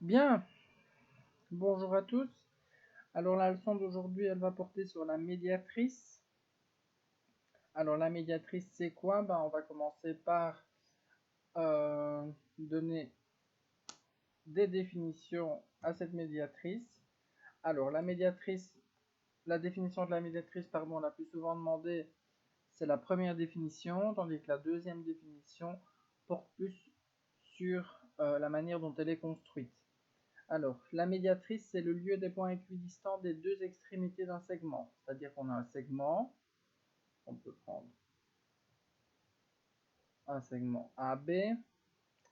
Bien, bonjour à tous. Alors la leçon d'aujourd'hui, elle va porter sur la médiatrice. Alors la médiatrice, c'est quoi? On va commencer par donner des définitions à cette médiatrice. Alors la médiatrice, la définition de la médiatrice, pardon, la plus souvent demandée, c'est la première définition, tandis que la deuxième définition porte plus sur la manière dont elle est construite. Alors, la médiatrice, c'est le lieu des points équidistants des deux extrémités d'un segment. C'est-à-dire qu'on a un segment, on peut prendre un segment AB, et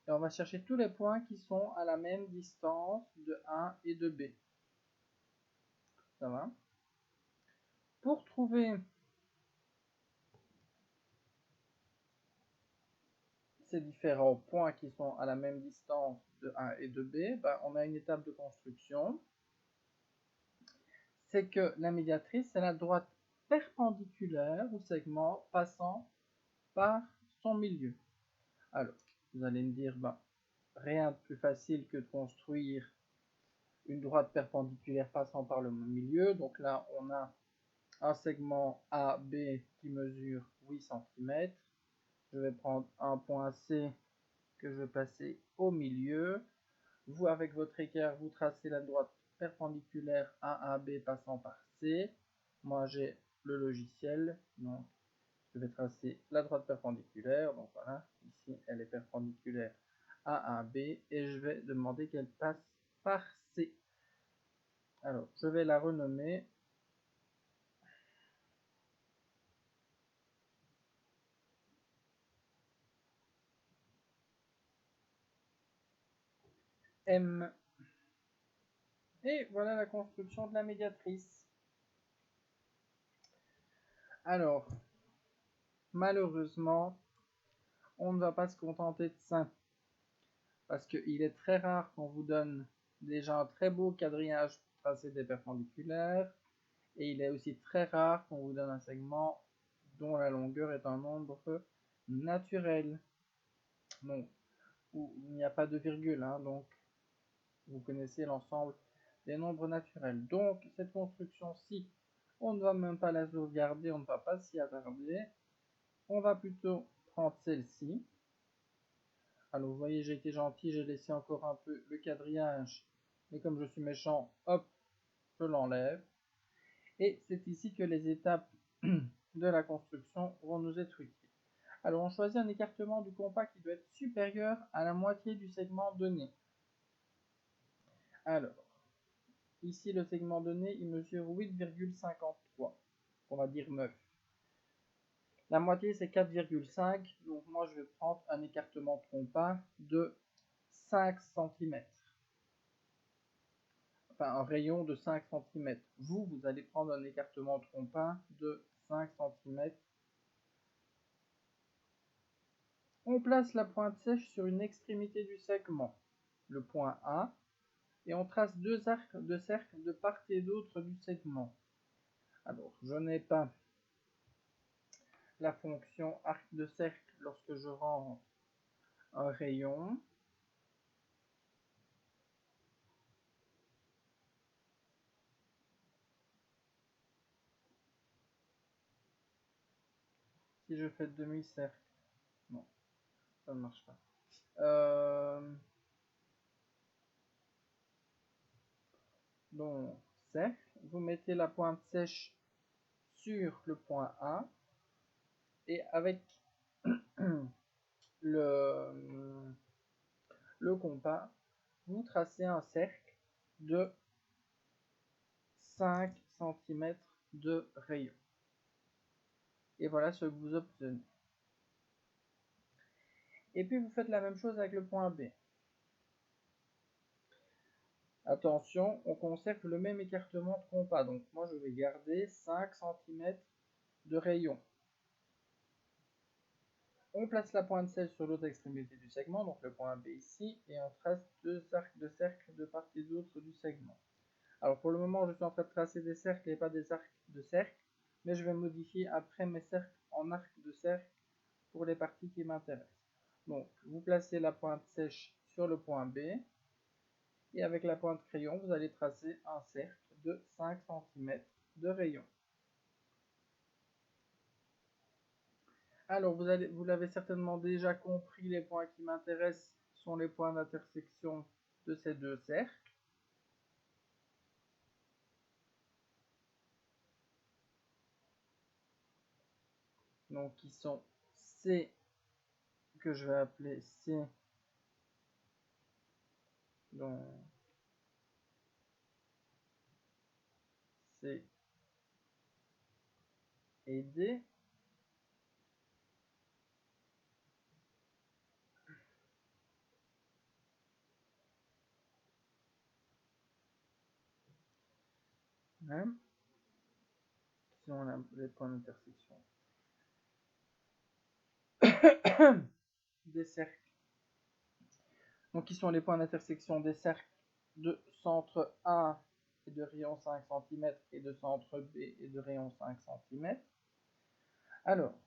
on va chercher tous les points qui sont à la même distance de 1 et de B. Ça va? Pour trouver ces différents points qui sont à la même distance de 1 et de B, on a une étape de construction. C'est que la médiatrice, c'est la droite perpendiculaire au segment passant par son milieu. Alors, vous allez me dire, rien de plus facile que de construire une droite perpendiculaire passant par le milieu. Donc là, on a un segment AB qui mesure 8 cm. Je vais prendre un point C que je vais placer au milieu. Vous, avec votre équerre, vous tracez la droite perpendiculaire AAB passant par C. Moi, j'ai le logiciel, donc je vais tracer la droite perpendiculaire. Donc voilà, ici, elle est perpendiculaire à AB et je vais demander qu'elle passe par C. Alors, je vais la renommer M. Et voilà la construction de la médiatrice. Alors, malheureusement, on ne va pas se contenter de ça. Parce qu'il est très rare qu'on vous donne déjà un très beau quadrillage pour tracer des perpendiculaires. Et il est aussi très rare qu'on vous donne un segment dont la longueur est un nombre naturel. Donc, où il n'y a pas de virgule. Donc, vous connaissez l'ensemble des nombres naturels. Donc, cette construction-ci, on ne va même pas la sauvegarder, on ne va pas s'y attarder. On va plutôt prendre celle-ci. Alors, vous voyez, j'ai été gentil, j'ai laissé encore un peu le quadrillage. Mais comme je suis méchant, hop, je l'enlève. Et c'est ici que les étapes de la construction vont nous être utiles. Alors, on choisit un écartement du compas qui doit être supérieur à la moitié du segment donné. Alors, ici, le segment donné, il mesure 8,53. On va dire 9. La moitié, c'est 4,5. Donc, moi, je vais prendre un écartement de compas de 5 cm. Enfin, un rayon de 5 cm. Vous allez prendre un écartement de compas de 5 cm. On place la pointe sèche sur une extrémité du segment, le point A, et on trace deux arcs de cercle de part et d'autre du segment. Alors, je n'ai pas la fonction arc de cercle lorsque je rentre un rayon. Si je fais demi-cercle, non, ça ne marche pas. Donc, cercle, vous mettez la pointe sèche sur le point A et avec le compas, vous tracez un cercle de 5 cm de rayon. Et voilà ce que vous obtenez. Et puis vous faites la même chose avec le point B. Attention, on conserve le même écartement de compas. Donc moi je vais garder 5 cm de rayon. On place la pointe sèche sur l'autre extrémité du segment, donc le point B ici, et on trace deux arcs de cercle de part et d'autre du segment. Alors pour le moment, je suis en train de tracer des cercles et pas des arcs de cercle, mais je vais modifier après mes cercles en arcs de cercle pour les parties qui m'intéressent. Donc vous placez la pointe sèche sur le point B, Et avec la pointe crayon, vous allez tracer un cercle de 5 cm de rayon. Alors, vous l'avez certainement déjà compris, les points qui m'intéressent sont les points d'intersection de ces deux cercles. Donc, qui sont C, que je vais appeler C, donc C et D. Hein, qui sont les points d'intersection des cercles. Donc, qui sont les points d'intersection des cercles de centre A et de rayon 5 cm et de centre B et de rayon 5 cm. Alors,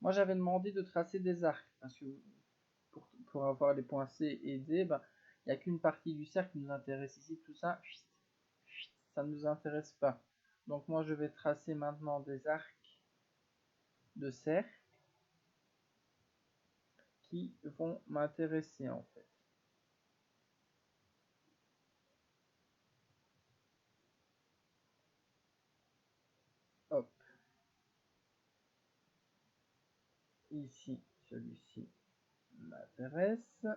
moi j'avais demandé de tracer des arcs parce que pour avoir les points C et D, il n'y a qu'une partie du cercle qui nous intéresse ici. Tout ça, ça ne nous intéresse pas. Donc moi je vais tracer maintenant des arcs de cercle qui vont m'intéresser en fait. Hop. Ici, celui-ci m'intéresse.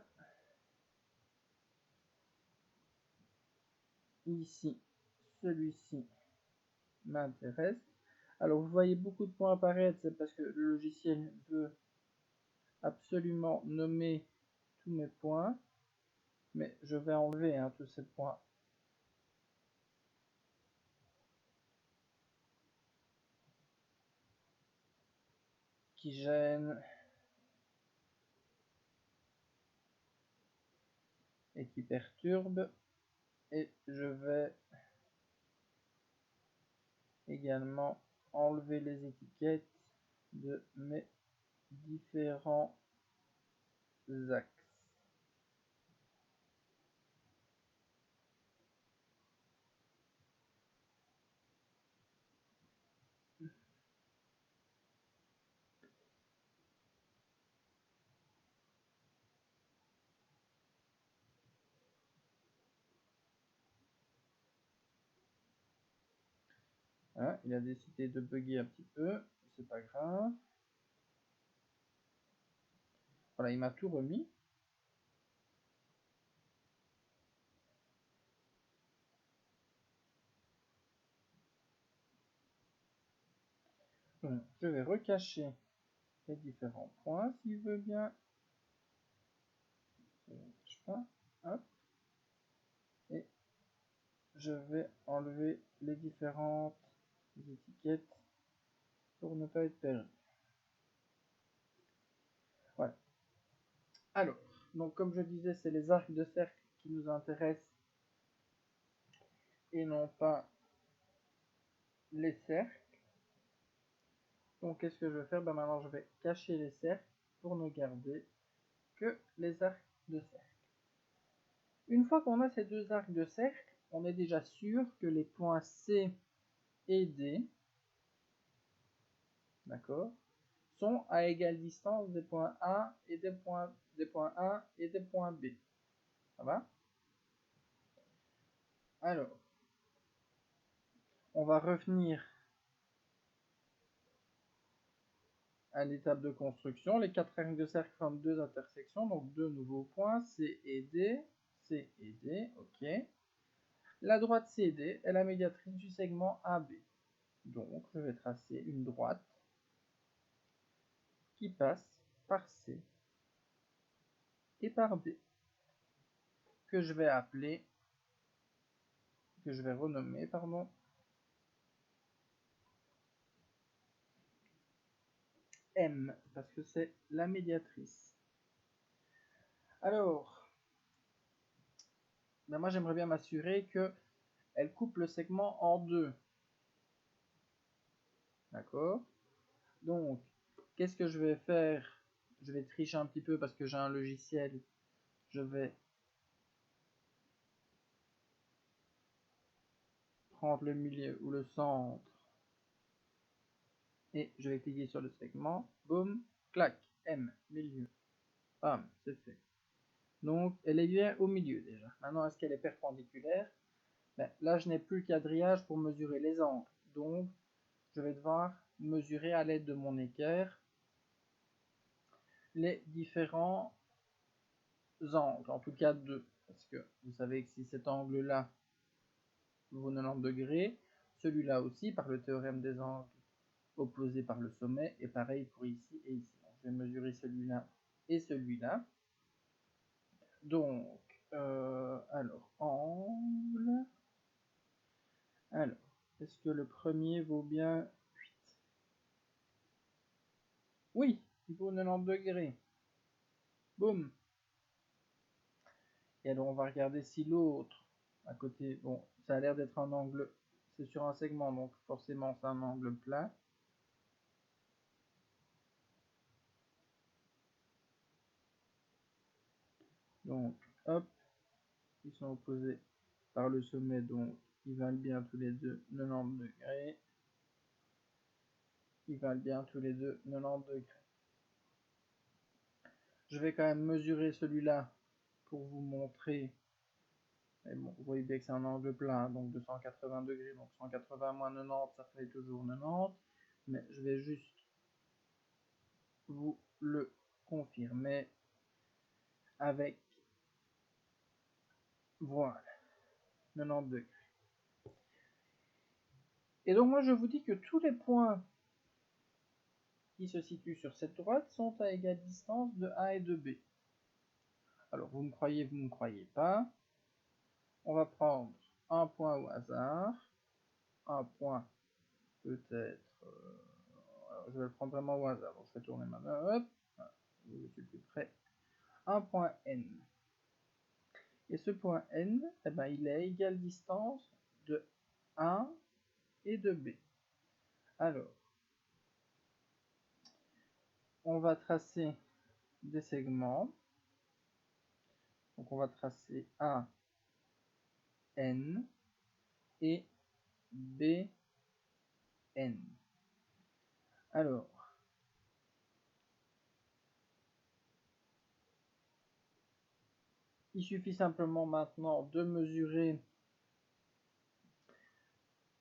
Ici, celui-ci m'intéresse. Alors vous voyez beaucoup de points apparaître, c'est parce que le logiciel veut absolument nommer tous mes points, mais je vais enlever tous ces points qui gênent et qui perturbent, et je vais également enlever les étiquettes de mes différents axes. Hein, il a décidé de bugger un petit peu, c'est pas grave. Voilà, il m'a tout remis. Donc, je vais recacher les différents points s'il veut bien. Je ne cache pas. Hop. Et je vais enlever les différentes étiquettes pour ne pas être perdu. Voilà. Alors, donc comme je disais, c'est les arcs de cercle qui nous intéressent et non pas les cercles. Donc qu'est-ce que je vais faire? Maintenant je vais cacher les cercles pour ne garder que les arcs de cercle. Une fois qu'on a ces deux arcs de cercle, on est déjà sûr que les points C et D, d'accord, sont à égale distance des points A et des points A et des points B. Ça va? Alors, on va revenir à l'étape de construction. Les quatre arcs de cercle forment deux intersections, donc deux nouveaux points, C et D, ok. La droite CD est la médiatrice du segment AB. Donc, je vais tracer une droite qui passe par C et par B, que je vais appeler, que je vais renommer, pardon, M, parce que c'est la médiatrice. Alors, moi j'aimerais bien m'assurer qu'elle coupe le segment en deux. D'accord? Donc, qu'est-ce que je vais faire? Je vais tricher un petit peu parce que j'ai un logiciel. Je vais prendre le milieu ou le centre et je vais cliquer sur le segment, boum, clac, M, milieu, bam, c'est fait. Donc elle est bien au milieu déjà. Maintenant, est-ce qu'elle est perpendiculaire? Ben, là, je n'ai plus le quadrillage pour mesurer les angles, donc je vais devoir mesurer à l'aide de mon équerre les différents angles, en tout cas deux, parce que vous savez que si cet angle-là vaut 90 degrés, celui-là aussi, par le théorème des angles opposés par le sommet, et pareil pour ici et ici. Donc, je vais mesurer celui-là et celui-là. Donc, alors, angle. Alors, est-ce que le premier vaut bien 8? Oui, il vaut 90 degrés. Boum. Et alors, on va regarder si l'autre, à côté, bon, ça a l'air d'être un angle, c'est sur un segment, donc forcément c'est un angle plat. Donc, hop, ils sont opposés par le sommet, donc ils valent bien tous les deux 90 degrés. Ils valent bien tous les deux 90 degrés. Je vais quand même mesurer celui-là pour vous montrer. Mais bon, vous voyez bien que c'est un angle plat, donc de 180 degrés, donc 180 moins 90, ça fait toujours 90. Mais je vais juste vous le confirmer avec, voilà, 90 degrés. Et donc moi je vous dis que tous les points qui se situent sur cette droite sont à égale distance de A et de B. Alors vous me croyez pas. On va prendre un point au hasard, un point peut-être, je vais le prendre vraiment au hasard, donc je vais tourner ma main, hop, je suis plus près, un point N. Et ce point N, eh ben, il est à égale distance de A et de B. Alors, on va tracer des segments. Donc on va tracer A, N et B, N. Alors, il suffit simplement maintenant de mesurer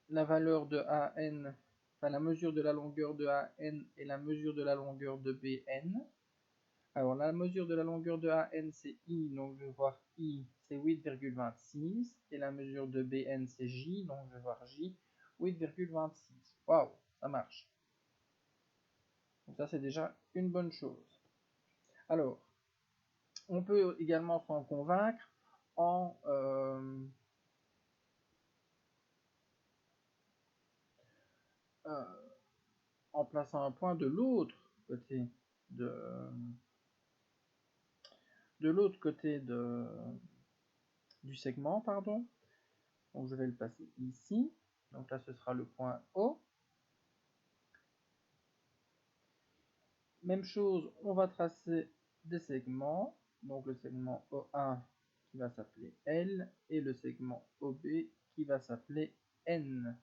la valeur de AN, enfin la mesure de la longueur de AN et la mesure de la longueur de BN. Alors la mesure de la longueur de AN c'est I, donc je vais voir I c'est 8,26 et la mesure de BN c'est J, donc je vais voir J 8,26. Waouh, ça marche. Donc ça c'est déjà une bonne chose. Alors, on peut également s'en convaincre en plaçant un point de l'autre côté du segment, pardon. Donc je vais le passer ici. Donc là ce sera le point O. Même chose, on va tracer des segments. Donc le segment OA qui va s'appeler L et le segment OB qui va s'appeler N.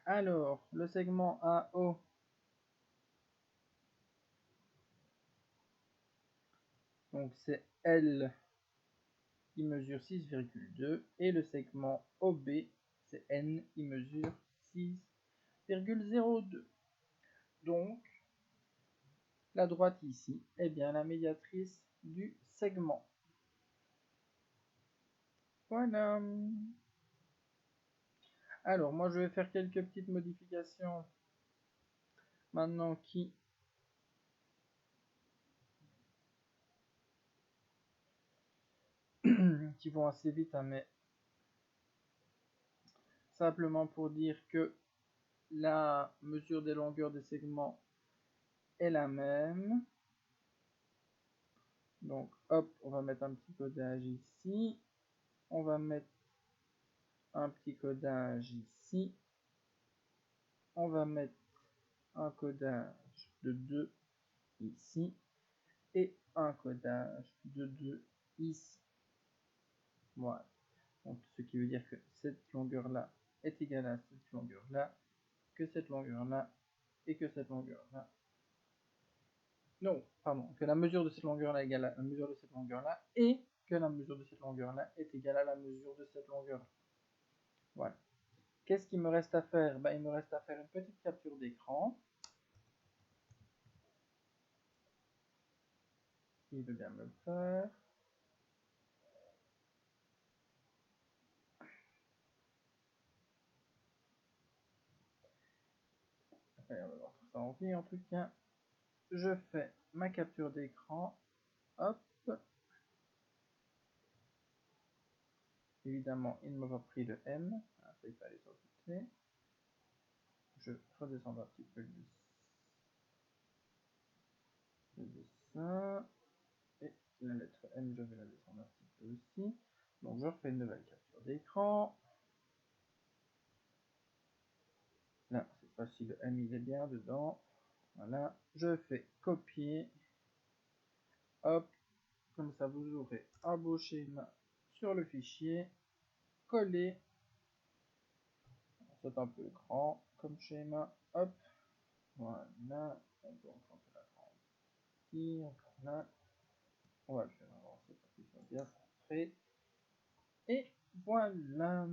Alors, le segment AO, donc c'est L qui mesure 6,2 et le segment OB, c'est N, il mesure 6,02. Donc, la droite ici est bien la médiatrice du segment. Voilà. Alors, moi, je vais faire quelques petites modifications maintenant qui vont assez vite, hein, mais simplement pour dire que la mesure des longueurs des segments est la même. Donc, hop, on va mettre un petit codage ici. On va mettre un petit codage ici. On va mettre un codage de 2 ici. Et un codage de 2 ici. Voilà. Donc, ce qui veut dire que cette longueur-là est égale à cette longueur-là, que cette longueur-là et que cette longueur-là. Non, pardon, que la mesure de cette longueur-là est égale à la mesure de cette longueur-là et que la mesure de cette longueur-là est égale à la mesure de cette longueur-là. Voilà. Qu'est-ce qu'il me reste à faire? Il me reste à faire une petite capture d'écran. Il veut bien me le faire. On va voir tout ça en vie en tout cas. Je fais ma capture d'écran. Hop. Évidemment, il ne m'a pas pris le M. Ça, il fallait s'en douter. Je redescends un petit peu le dessin. Et la lettre M, je vais la descendre un petit peu aussi. Donc, je refais une nouvelle capture d'écran. Là, cette fois-ci, le M, il est bien dedans. Voilà. Je fais copier. Hop. Comme ça, vous aurez un beau schéma sur le fichier. Coller. C'est un peu grand comme schéma. Hop. Voilà. Donc, on peut l'agrandir. Voilà. On va le faire avancer pour qu'il soit bien centré. Et voilà.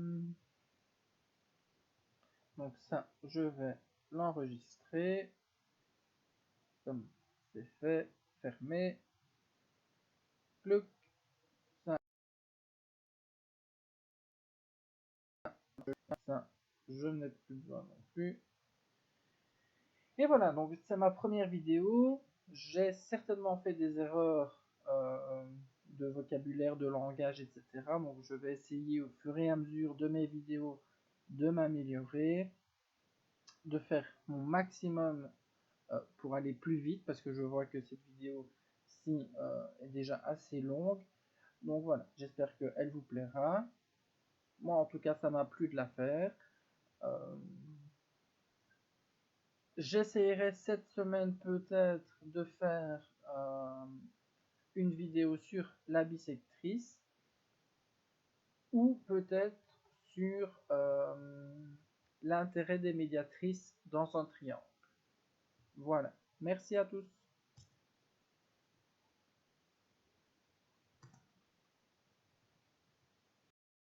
Donc ça, je vais l'enregistrer. Comme c'est fait. Fermer. Cloc. Ça, je n'ai plus besoin non plus. Et voilà, donc c'est ma première vidéo. J'ai certainement fait des erreurs de vocabulaire, de langage, etc. Donc je vais essayer au fur et à mesure de mes vidéos de m'améliorer, de faire mon maximum pour aller plus vite, parce que je vois que cette vidéo-ci est déjà assez longue. Donc voilà, j'espère qu'elle vous plaira. Moi en tout cas, ça m'a plu de la faire. J'essaierai cette semaine peut-être de faire une vidéo sur la bissectrice ou peut-être sur l'intérêt des médiatrices dans un triangle. Voilà. Merci à tous.